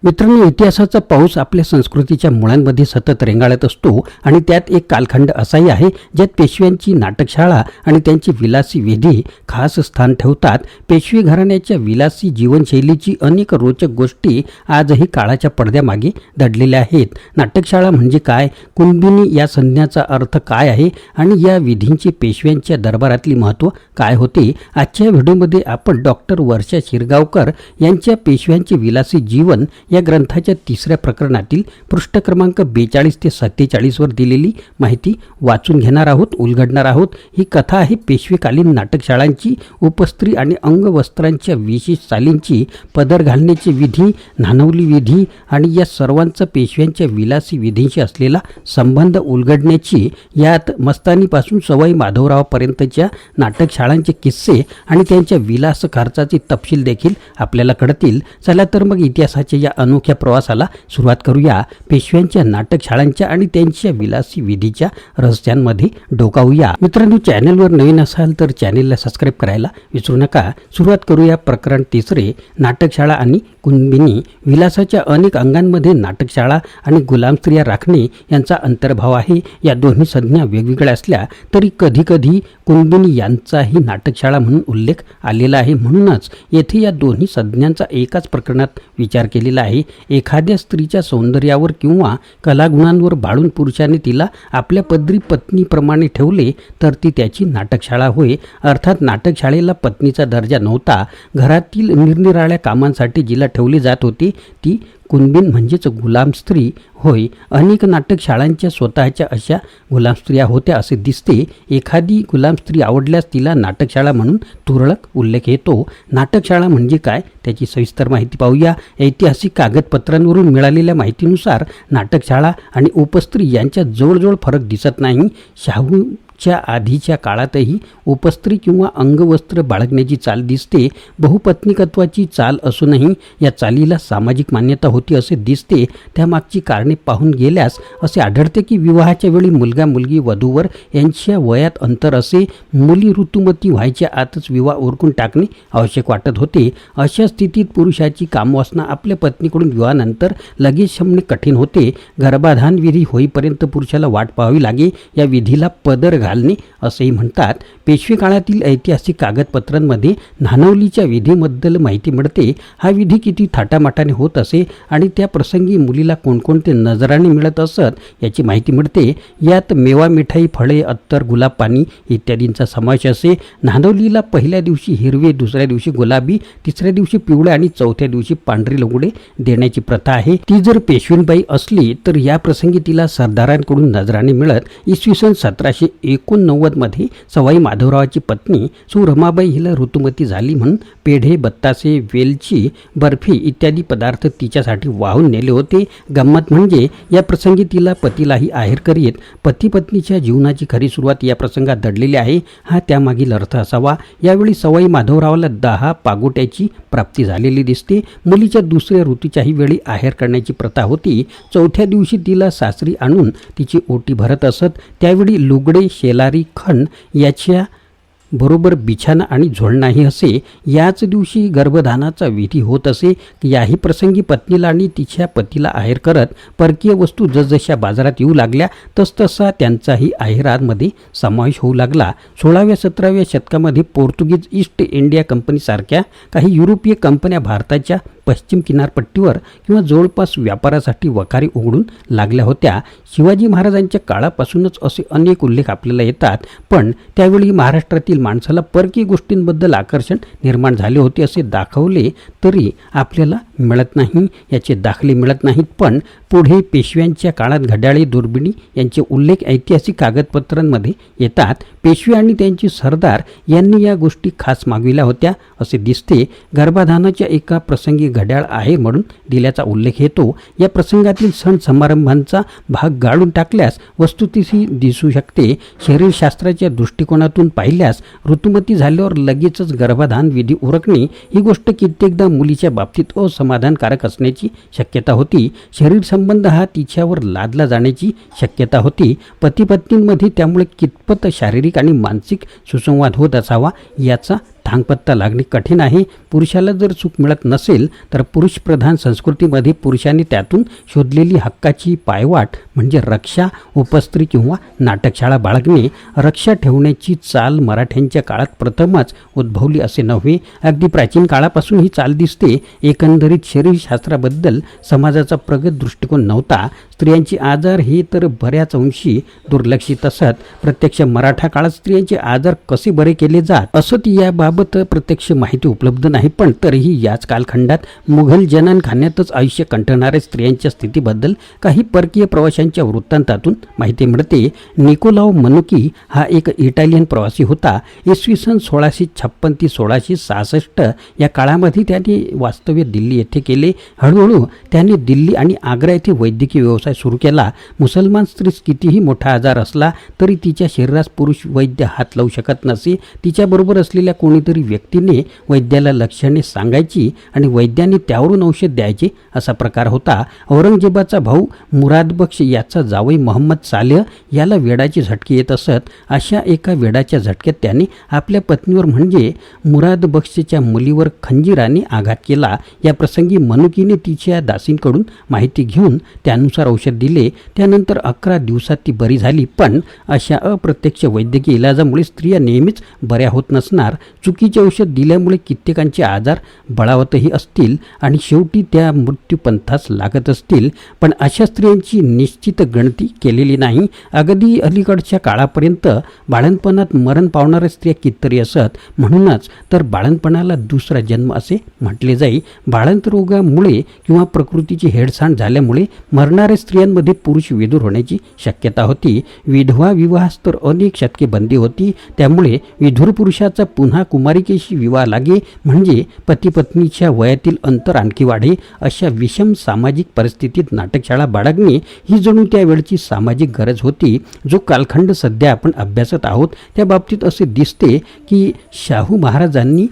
मित्रांनो, इतिहासाचा पाऊस आपल्या संस्कृतीच्या मुळांमध्ये सतत रेंगाळत असतो आणि त्यात एक कालखंड असाही आहे ज्यात पेशव्यांची नाटकशाळा आणि त्यांची विलासी विधी खास स्थान ठेवतात. पेशवे घराण्याच्या विलासी जीवनशैलीची अनेक रोचक गोष्टी आजही काळाच्या पडद्यामागे दडलेल्या आहेत. नाटकशाळा म्हणजे काय, कुणबिनी या संज्ञाचा अर्थ काय आहे आणि या विधींची पेशव्यांच्या दरबारातली महत्त्व काय होते, आजच्या व्हिडिओमध्ये आपण डॉक्टर वर्षा शिरगावकर यांच्या पेशव्यांचे विलासी जीवन या ग्रंथाच्या तिसऱ्या प्रकरणातील पृष्ठ क्रमांक 42 ते 47 वर दिलेली माहिती वाचून घेणार आहोत, उलगडणार आहोत. ही कथा आहे पेशवेकालीन नाटकशाळांची, उपस्त्री आणि अंगवस्त्रांच्या विशेष चालींची, पदर घालण्याची विधी, न्हानवली विधी आणि या सर्वांचा पेशव्यांच्या विलासी विधींशी असलेला संबंध उलगडण्याची. यात मस्तानीपासून सवाई माधवरावापर्यंतच्या नाटकशाळांचे किस्से आणि त्यांच्या विलास खर्चाचे तपशील देखील आपल्याला कळतील. चला तर मग इतिहासाच्या या अनोख्या प्रवासाला सुरुवात करूया. पेशव्यांच्या नाटकशाळांच्या आणि त्यांच्या विलासी विधीच्या रहस्यांमध्ये डोकावूया. मित्रांनो, चॅनलवर नवीन असाल तर चॅनलला सबस्क्राईब करायला विसरू नका. सुरुवात करूया. प्रकरण तिसरे, नाटकशाळा आणि कुणबिनी. विलासाच्या अनेक अंगांमध्ये नाटकशाळा आणि गुलाम स्त्रिया राखणे यांचा अंतर्भाव आहे. या दोन्ही संज्ञा वेगवेगळ्या असल्या तरी कधीकधी कुणबिनी यांचाही नाटकशाळा म्हणून उल्लेख आलेला आहे. म्हणूनच येथे या दोन्ही संज्ञांचा एकाच प्रकरणात विचार केलेला आहे. एखाद्या स्त्रीच्या सौंदर्यावर किंवा कलागुणांवर बाळून पुरुषाने तिला आपल्या पदरी पत्नीप्रमाणे ठेवले तर ती त्याची नाटकशाळा होय. अर्थात नाटकशाळेला पत्नीचा दर्जा नव्हता. घरातील निरनिराळ्या कामांसाठी जिला ठेवले जात होते ती कुणबिन म्हणजेच गुलाम स्त्री होय. अनेक नाटकशाळांच्या स्वतःच्या अशा गुलाम स्त्रिया होत्या असे दिसते. एखादी गुलाम स्त्री आवडल्यास तिला नाटकशाळा म्हणून तुरळक उल्लेख येतो. नाटकशाळा म्हणजे काय, त्याची सविस्तर माहिती पाहूया. ऐतिहासिक कागदपत्रांवरून मिळालेल्या माहितीनुसार नाटकशाळा आणि उपस्त्री यांच्यात जवळजवळ फरक दिसत नाही. शाहूच्या आधीच्या काळातही उपस्त्री किंवा अंगवस्त्र बाळगण्याची चाल दिसते. बहुपत्निकत्वाची चाल असूनही या चालीला सामाजिक मान्यता होती असे दिसते. त्यामागची कारणे पाहून गेल्यास असे आढळते की विवाहाच्या वेळी मुलगा मुलगी वधूवर यांच्या वयात अंतर असे. मुली ऋतुमती व्हायच्या आतच विवाह उरकून टाकणे आवश्यक वाटत होते. अशा स्थितीत पुरुषाची कामवासना आपल्या पत्नीकडून विवाहानंतर लगेच शमणे कठीण होते. गर्भाधान विधी होईपर्यंत पुरुषाला वाट पाहावी लागे. या विधीला पदर घालणे असेही म्हणतात. पेशवे काळातील ऐतिहासिक कागदपत्रांमध्ये न्हानवलीच्या विधीबद्दल माहिती मिळते. हा विधी किती थाटामाटाने होत असे आणि त्या प्रसंगी मुलीला कोणकोणते नजराणे मिळत असत याची माहिती मिळते. यात मेवा, मिठाई, फळे, अत्तर, गुलाब पाणी इत्यादींचा समावेश असे. न्हानवलीला पहिल्या दिवशी हिरवे, दुसऱ्या दिवशी गुलाबी, तिसऱ्या दिवशी पिवळे आणि चौथ्या दिवशी पांढरे लंगोटे देण्याची प्रथा आहे. ती जर पेशवीनबाई असली तर या प्रसंगी तिला सरदारांकडून नजराणे मिळत. इसवी सन 1789 मध्ये सवाई माधवरावाची पत्नी सौ रमाबाई हिला ऋतुमती झाली म्हणून पेढे, बत्तासे, वेलची, बर्फी इत्यादी पदार्थ तिच्यासाठी वाहून नेले होते. गंमत म्हणजे या प्रसंगी तिला पतीलाही आहेर करीत. पती पत्नीच्या जीवनाची खरी सुरुवात या प्रसंगात दडलेली आहे. हा त्यामागील अर्थ असावा. यावेळी सवाई माधवरावाला 10 पागोट्याची प्राप्ती झालेली दिसते. मुलीच्या दुसऱ्या ऋतूच्याही वेळी आहेर करण्याची प्रथा होती. चौथ्या दिवशी तिला सासरी आणून तिची ओटी भरत असत. त्यावेळी लुगडे, शेलारी, खण याच्या बरोबर बिछाना आणि झोळणाही असे. याच दिवशी गर्भधानाचा विधी होत असे. याही प्रसंगी पत्नीला आणि तिच्या पतीला आहेर करत. परकीय वस्तू जसजशा बाजारात येऊ लागल्या तसतसा त्यांचाही आहेरांमध्ये समावेश होऊ लागला. 16व्या-17व्या शतकामध्ये पोर्तुगीज ईस्ट इंडिया कंपनीसारख्या काही युरोपीय कंपन्या भारताच्या पश्चिम किनारपट्टीवर किंवा जवळपास व्यापारासाठी वखारी उघडून लागल्या होत्या. शिवाजी महाराजांच्या काळापासूनच असे अनेक उल्लेख आपल्याला येतात. पण त्यावेळी महाराष्ट्रातील माणसाला परकीय गोष्टींबद्दल आकर्षण निर्माण झाले होते असे दाखवले तरी आपल्याला मिळत नाही, याचे दाखले मिळत नाहीत. पण पुढे पेशव्यांच्या काळात घड्याळे, दुर्बिणी यांचे उल्लेख ऐतिहासिक कागदपत्रांमध्ये येतात. पेशवे आणि त्यांचे सरदार यांनी या गोष्टी खास मागविल्या होत्या असे दिसते. गर्भाधानाच्या एका प्रसंगी घड्याळ आहे म्हणून दिल्याचा उल्लेख येतो. या प्रसंगातील सण समारंभांचा भाग गाळून टाकल्यास वस्तुस्थिती दिसू शकते. शरीरशास्त्राच्या दृष्टिकोनातून पाहिल्यास ऋतुमती झाल्यावर लगेचच गर्भाधान विधी उरकणे ही गोष्ट कित्येकदा मुलीच्या बाबतीत असमाधानकारक असण्याची शक्यता होती. शरीर संबंध हा तिच्यावर लादला जाण्याची शक्यता होती. पती पत्नींमध्ये त्यामुळे कितपत शारीरिक आणि मानसिक सुसंवाद होत असावा याचा धांगपत्ता लागणे कठीण आहे. पुरुषाला जर सुख मिळत नसेल तर पुरुषप्रधान संस्कृतीमध्ये पुरुषांनी त्यातून शोधलेली हक्काची पायवाट म्हणजे रक्षा, उपस्त्री किंवा नाटकशाळा बाळगणे. रक्षा ठेवण्याची चाल मराठ्यांच्या काळात प्रथमच उद्भवली असे नव्हे, अगदी प्राचीन काळापासून ही चाल दिसते. एकंदरीत शरीरशास्त्राबद्दल समाजाचा प्रगत दृष्टिकोन नव्हता. स्त्रियांचे आजार हे तर बऱ्याच अंशी दुर्लक्षित असत. प्रत्यक्ष मराठा काळात स्त्रियांचे आजार कसे बरे केले जात असत याबाबत प्रत्यक्ष माहिती उपलब्ध नाही, पण तरीही याच कालखंडात मुघल जननखान्यातच आयुष्य कंठणाऱ्या स्त्रियांच्या स्थितीबद्दल काही परकीय प्रवाशांच्या वृत्तांतातून माहिती मिळते. निकोलाओ मनुकी हा एक इटालियन प्रवासी होता. इसवी सन 1656 ते 1666 या काळामध्ये त्याने वास्तव्य दिल्ली येथे केले. हळूहळू त्याने दिल्ली आणि आग्रा येथे वैद्यकीय व्यवसाय सुरू केला. मुसलमान स्त्रीस कितीही मोठा आजार असला तरी तिच्या शरीरास पुरुष वैद्य हात लावू शकत नसे. तिच्याबरोबर असलेल्या कोणीतरी व्यक्तीने वैद्याला लक्षणे सांगायची आणि वैद्याने त्यावरून औषध द्यायचे असा प्रकार होता. औरंगजेबाचा भाऊ मुरादबक्ष याचा जावई मोहम्मद सालेह याला वेडाचे झटके येत असत. अशा एका वेडाच्या झटक्यात त्याने आपल्या पत्नीवर म्हणजे मुरादबक्षच्या मुलीवर खंजीराने आघात केला. या प्रसंगी मनुकीने तिच्या दासींकडून माहिती घेऊन त्यानुसार औषध दिले. त्यानंतर 11 दिवसात ती बरी झाली. पण अशा अप्रत्यक्ष वैद्यकीय इलाजामुळे स्त्रिया नेहमीच बऱ्या होत नसणार. चुकीचे औषध दिल्यामुळे कित्येकांचे आजार बळावतही असतील आणि शेवटी त्या मृत्यूपंथास लागत असतील. पण अशा स्त्रियांची निश्चित गणती केलेली नाही. अगदी अलीकडच्या काळापर्यंत बाळंतपणात मरण पावणाऱ्या स्त्रिया कितीतरी असत. म्हणूनच तर बाळंतपणाला दुसरा जन्म असे म्हटले जाई. बाळंत रोगामुळे किंवा प्रकृतीची हेळसांड झाल्यामुळे मरणाऱ्या स्त्रियांमध्ये पुरुष विधूर होण्याची शक्यता होती. विधवा विवाहास तर अनेक शतके बंदी होती. त्यामुळे विधुर पुरुषाचा पुन्हा कुमारिकेशी विवाह लागे म्हणजे पती पत्नीच्या वयातील अंतर आणखी वाढे. अशा विषम सामाजिक परिस्थितीत नाटकशाळा बाळगणे ही जणू त्यावेळची सामाजिक गरज होती. जो कालखंड सध्या आपण अभ्यासत आहोत त्या बाबतीत असे दिसते की शाहू महाराजांनी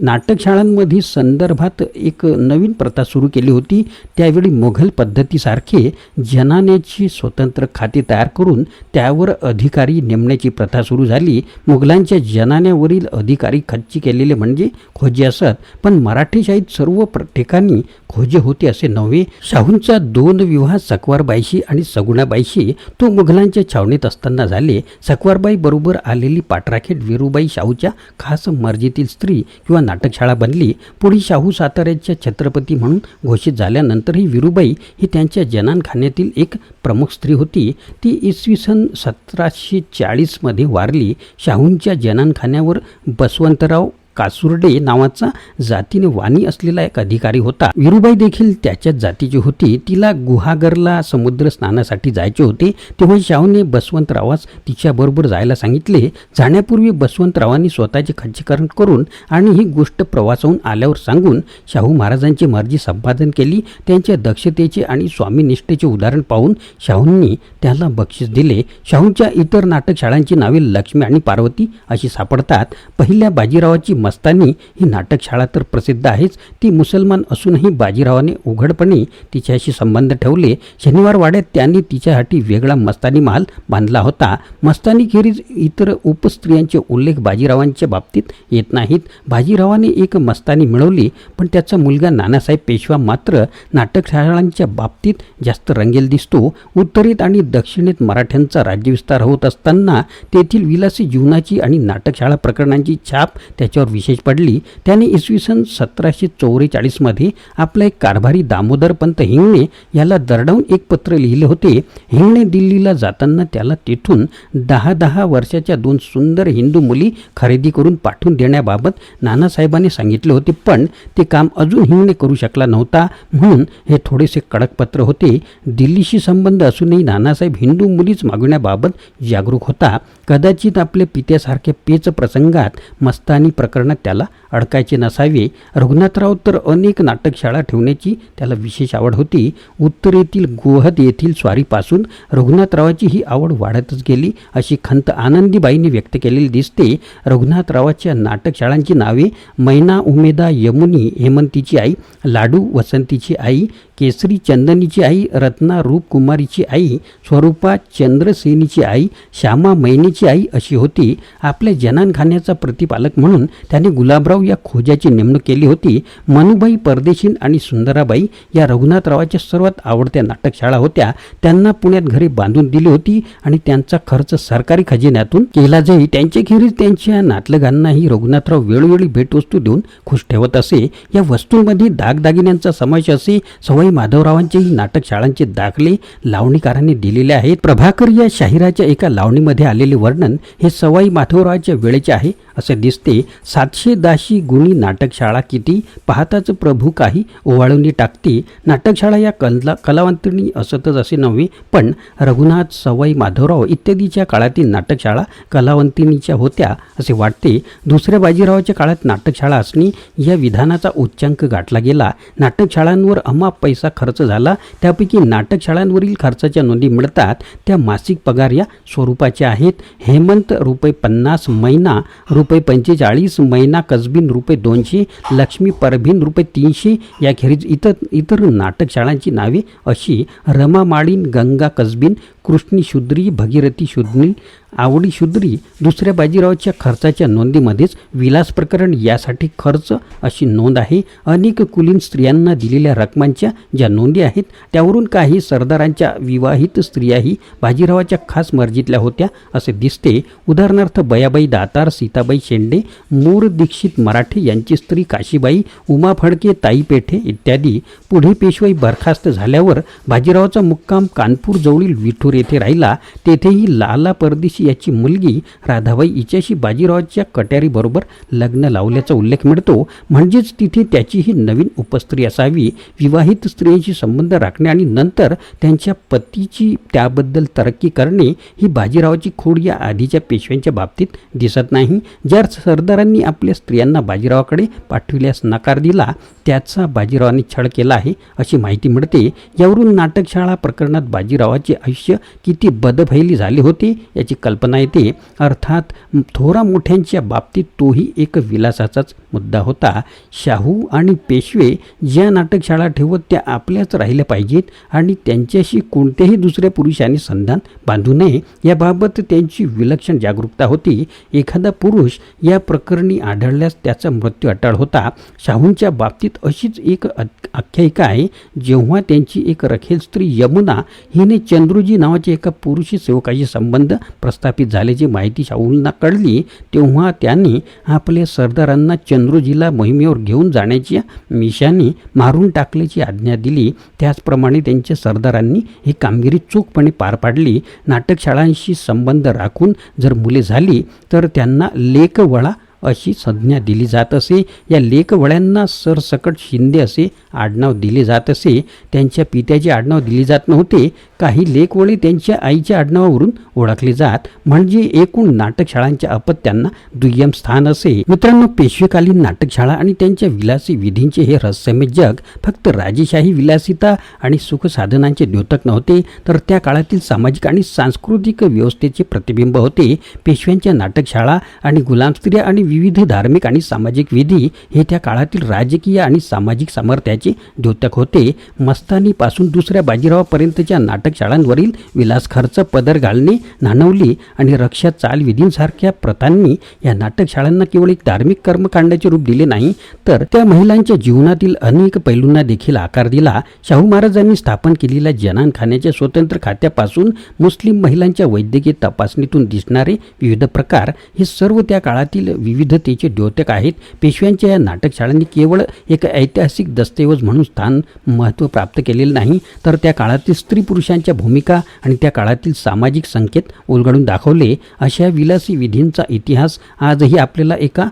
नाटकशाळांमध्ये संदर्भात एक नवीन प्रथा सुरू केली होती. त्यावेळी मोघल पद्धतीसारखे जनान्याची स्वतंत्र खाते तयार करून त्यावर अधिकारी नेमण्याची प्रथा सुरू झाली. मुघलांच्या जनान्यावरील अधिकारी खच्ची केलेले म्हणजे खोजे असत, पण मराठेशाहीत सर्व ठिकाणी खोजे होते असे नव्हे. शाहूंचा 2 विवाह सकवारबाईशी आणि सगुणाबाईशी तो मुघलांच्या छावणीत असताना झाले. सकवारबाई बरोबर आलेली पाठराखेट वीरूबाई शाहूच्या खास मर्जीतील स्त्री किंवा नाटकशाळा बनली. पुढे शाहू साताऱ्याच्या छत्रपती म्हणून घोषित झाल्यानंतरही वीरूबाई ही त्यांच्या जनानखान्यातील एक प्रमुख स्त्री होती. ती इसवी सन 1740 मध्ये वारली. शाहूंच्या जनानखान्यावर बसवंतराव कासुर्डे नावाचा जातीने वाणी असलेला एक अधिकारी होता. वीरूबाई देखील त्याच्याच जातीची होती. तिला गुहागरला समुद्र स्नानासाठी जायचे होते. तेव्हा शाहूने बसवंतरावास तिच्याबरोबर जायला सांगितले. जाण्यापूर्वी बसवंतरावांनी स्वतःचे खच्चीकरण करून आणि ही गोष्ट प्रवासाहून आल्यावर सांगून शाहू महाराजांची मर्जी संपादन केली. त्यांच्या दक्षतेचे आणि स्वामीनिष्ठेचे उदाहरण पाहून शाहूंनी त्याला बक्षीस दिले. शाहूंच्या इतर नाटकशाळांची नावे लक्ष्मी आणि पार्वती अशी सापडतात. पहिल्या बाजीरावाची मस्तानी ही नाटकशाळा तर प्रसिद्ध आहेच. ती मुसलमान असूनही बाजीरावाने उघडपणे तिच्याशी संबंध ठेवले. शनिवार वाड्यात त्यांनी तिच्यासाठी वेगळा मस्तानी महाल बांधला होता. मस्तानीखेरीज इतर उपस्त्रियांचे उल्लेख बाजीरावांच्या बाबतीत येत नाहीत. बाजीरावाने एक मस्तानी मिळवली, पण त्याचा मुलगा नानासाहेब पेशवा मात्र नाटकशाळांच्या बाबतीत जास्त रंगेल दिसतो. उत्तरेत आणि दक्षिणेत मराठ्यांचा राज्यविस्तार होत असताना तेथील विलासी जीवनाची आणि नाटकशाळा प्रकरणांची छाप त्याच्यावर विशेष पडली. त्याने इसवी सन 1744 मध्ये आपला एक कारभारी दामोदरपंत हिंगणे याला दरडावून एक पत्र लिहिले होते. हिंगणे दिल्लीला जाताना त्याला तिथून 10 वर्षाच्या 2 सुंदर हिंदू मुली खरेदी करून पाठवून देण्याबाबत नानासाहेबांनी सांगितले होते, पण ते काम अजून हिंगणे करू शकला नव्हता. म्हणून हे थोडेसे कडक पत्र होते. दिल्लीशी संबंध असूनही नानासाहेब हिंदू मुलीच मागण्याबाबत जागरूक होता. कदाचित आपल्या पित्यासारख्या पेच प्रसंगात मस्तानी प्रकरणात त्याला अडकायचे नसावे. रघुनाथराव तर अनेक नाटकशाळा ठेवण्याची त्याला विशेष आवड होती. उत्तरेतील गोहद येथील स्वारीपासून रघुनाथरावाची ही आवड वाढतच गेली अशी खंत आनंदीबाईंनी व्यक्त केलेली दिसते. रघुनाथरावाच्या नाटकशाळांची नावे मैना, उमेदा, यमुनी हेमंतीची आई, लाडू वसंतीची आई, केसरी चंदनीची आई, रत्ना रूपकुमारीची आई, स्वरूपा चंद्रसेनीची आई, श्यामा मैनेची आई अशी होती. आपल्या जनानखान्याचा प्रतिपालक म्हणून त्याने गुलाबराव या खोजाची नेमणूक केली होती. मनुबाई परदेशीन आणि सुंदराबाई या रघुनाथरावाच्या सर्वात आवडत्या नाटकशाळा होत्या. त्यांना पुण्यात घरे बांधून दिली होती आणि त्यांचा खर्च सरकारी खजिन्यातून केला जाई. त्यांच्याखेरीज त्यांच्या नातलगांनाही रघुनाथराव वेळोवेळी भेटवस्तू देऊन खुश ठेवत असे. या वस्तूंमध्ये दागदागिन्यांचा समावेश असे. सवाई माधवरावांचेही नाटकशाळांचे दाखले लावणीकारांनी दिलेले आहेत. प्रभाकर या शाहिराच्या एका लावणीमध्ये आलेले वर्णन हे सवाई माधवरावाच्या वेळेचे आहे असे दिसते. 700 दाशी गुणी नाटकशाळा किती, पाहताच प्रभू काही ओवाळून टाकते. नाटकशाळा या कलावंतिनी असतच असे नव्हे, पण रघुनाथ, सवाई माधवराव इत्यादीच्या काळातील नाटकशाळा कलावंतिनीच्या होत्या असे वाटते. दुसऱ्या बाजीरावाच्या काळात नाटकशाळा असणे या विधानाचा उच्चांक गाठला गेला. नाटकशाळांवर अमाप पैसा खर्च झाला. त्यापैकी नाटकशाळांवरील खर्चाच्या नोंदी मिळतात त्या मासिक पगार या स्वरूपाच्या आहेत. हेमंत ₹50, मैना ₹45, मैना कसबीन ₹200, लक्ष्मी परभीन ₹300. याखेरीज इतर नाटकशाळांची नावे अशी: रमा माळीन, गंगा कसबीन, कृष्णी शूद्री, भगीरथी शूद्री, आवडी शूद्री. दुसऱ्या बाजीरावाच्या खर्चाच्या नोंदीमध्येच विलास प्रकरण यासाठी खर्च अशी नोंद आहे. अनेक कुलीन स्त्रियांना दिलेल्या रकमांच्या ज्या नोंदी आहेत त्यावरून काही सरदारांच्या विवाहित स्त्रियाही बाजीरावाच्या खास मर्जीतल्या होत्या असे दिसते. उदाहरणार्थ बयाबाई दातार, सीताबाई शेंडे, मूर दीक्षित मराठे यांची स्त्री काशीबाई, उमा फडके, ताई पेठे इत्यादी. पुढे पेशवाई बरखास्त झाल्यावर बाजीरावाचा मुक्काम कानपूर जवळील विठूर येथे राहिला. तेथेही लाला परदेशी याची मुलगी राधाबाई हिच्याशी बाजीरावाच्या कट्यारीबरोबर लग्न लावल्याचा उल्लेख मिळतो. म्हणजेच तिथे त्याचीही नवीन उपस्त्री असावी. विवाहित स्त्रियांशी संबंध राखणे आणि नंतर त्यांच्या पतीची त्याबद्दल तरक्की करणे ही बाजीरावाची खोड या आधीच्या पेशव्यांच्या बाबतीत दिसत नाही. ज्या सरदारांनी आपल्या स्त्रियांना बाजीरावाकडे पाठविल्यास नकार दिला त्याचा बाजीरावांनी छळ केला आहे अशी माहिती मिळते. यावरून नाटकशाळा प्रकरणात बाजीरावाचे आयुष्य किती बदफैली झाले होते याची कल्पना येते. अर्थात थोरा मोठ्यांच्या बाबतीत तोही एक विलासाचाच मुद्दा होता. शाहू आणि पेशवे ज्या नाटकशाळा ठेवत त्या आपल्याच राहिल्या पाहिजेत आणि त्यांच्याशी कोणत्याही दुसऱ्या पुरुषाने संधान बांधू नये याबाबत त्यांची विलक्षण जागरूकता होती. एखादा पुरुष या प्रकरणी आढळल्यास त्याचा मृत्यू अटळ होता. शाहूंच्या बाबतीत अशीच एक आख्यायिका आहे. जेव्हा त्यांची एक रखेल स्त्री यमुना हिने चंद्रूजी नावाच्या एका पुरुषी सेवकाशी संबंध प्रस्थापित झाल्याची माहिती शाहूंना कळली तेव्हा त्यांनी आपल्या सरदारांना चंद्रूजीला मोहिमेवर घेऊन जाण्याची मिशाने मारून टाकल्याची आज्ञा दिली. त्याचप्रमाणे त्यांच्या सरदारांनी ही कामगिरी चोखपणे पार पाडली. नाटकशाळांशी संबंध राखून जर मुले झाली तर त्यांना लेकवळा अशी संज्ञा दिली जात असे. या लेकवळ्यांना सरसकट शिंदे असे आडनाव दिले जात असे. त्यांच्या पित्याचे आडनाव दिले जात नव्हते. काही लेकवळे त्यांच्या आईच्या आडनावावरून ओळखले जात. म्हणजे एकूण नाटकशाळांच्या अपत्यांना दुय्यम स्थान असे. मित्रांनो, पेशवेकालीन नाटकशाळा आणि त्यांच्या विलासी विधींचे हे रहस्यमय जग फक्त राजेशाही विलासिता आणि सुखसाधनांचे द्योतक नव्हते, तर त्या काळातील सामाजिक आणि सांस्कृतिक व्यवस्थेचे प्रतिबिंब होते. पेशव्यांच्या नाटकशाळा आणि गुलाम स्त्रिया आणि विविध धार्मिक आणि सामाजिक विधी हे त्या काळातील राजकीय आणि सामाजिक सामर्थ्याचे द्योतक होते. मस्तानीपासून दुसऱ्या बाजीरावापर्यंतच्या नाटकशाळांवरील विलास खर्च, पदर घालणे, नाणवली आणि रक्षा चाल विधींसारख्या प्रथांनी या नाटकशाळांना केवळ एक धार्मिक कर्मकांडाचे रूप दिले नाही, तर त्या महिलांच्या जीवनातील अनेक पैलूंना देखील आकार दिला. शाहू महाराजांनी स्थापन केलेल्या जनानखान्याच्या स्वतंत्र खात्यापासून मुस्लिम महिलांच्या वैद्यकीय तपासणीतून दिसणारे विविध प्रकार हे सर्व त्या काळातील विविधतेचे द्योतक आहेत. पेशव्यांच्या या नाटकशाळांनी केवळ एक ऐतिहासिक दस्तऐवज म्हणून स्थान महत्त्व प्राप्त केलेले नाही, तर त्या काळातील स्त्री पुरुषांच्या भूमिका आणि त्या काळातील सामाजिक संकेत उलगडून दाखवले. अशा विलासी विधींचा इतिहास आजही आपल्याला एका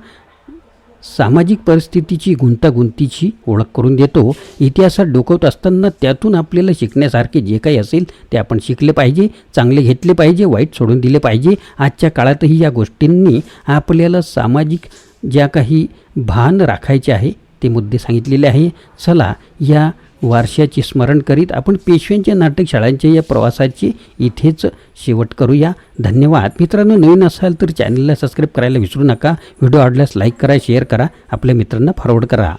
सामाजिक परिस्थितीची गुंतागुंतीची ओळख करून देतो. इतिहासात डोकवत असताना त्यातून आपल्याला शिकण्यासारखे जे काही असेल ते आपण शिकले पाहिजे, चांगले घेतले पाहिजे, वाईट सोडून दिले पाहिजे. आजच्या काळातही या गोष्टींनी आपल्याला सामाजिक ज्या काही भान राखायचे आहे ते मुद्दे सांगितलेले आहे. चला, या वारशाचे स्मरण करीत आपण पेशव्यांच्या नाटकशाळांच्या या प्रवासाची इथेच शेवट करूया. धन्यवाद. मित्रांनो, नवीन असाल तर चॅनलला सबस्क्राईब करायला विसरू नका. व्हिडिओ आवडल्यास लाईक करा, शेअर करा, आपल्या मित्रांना फॉरवर्ड करा.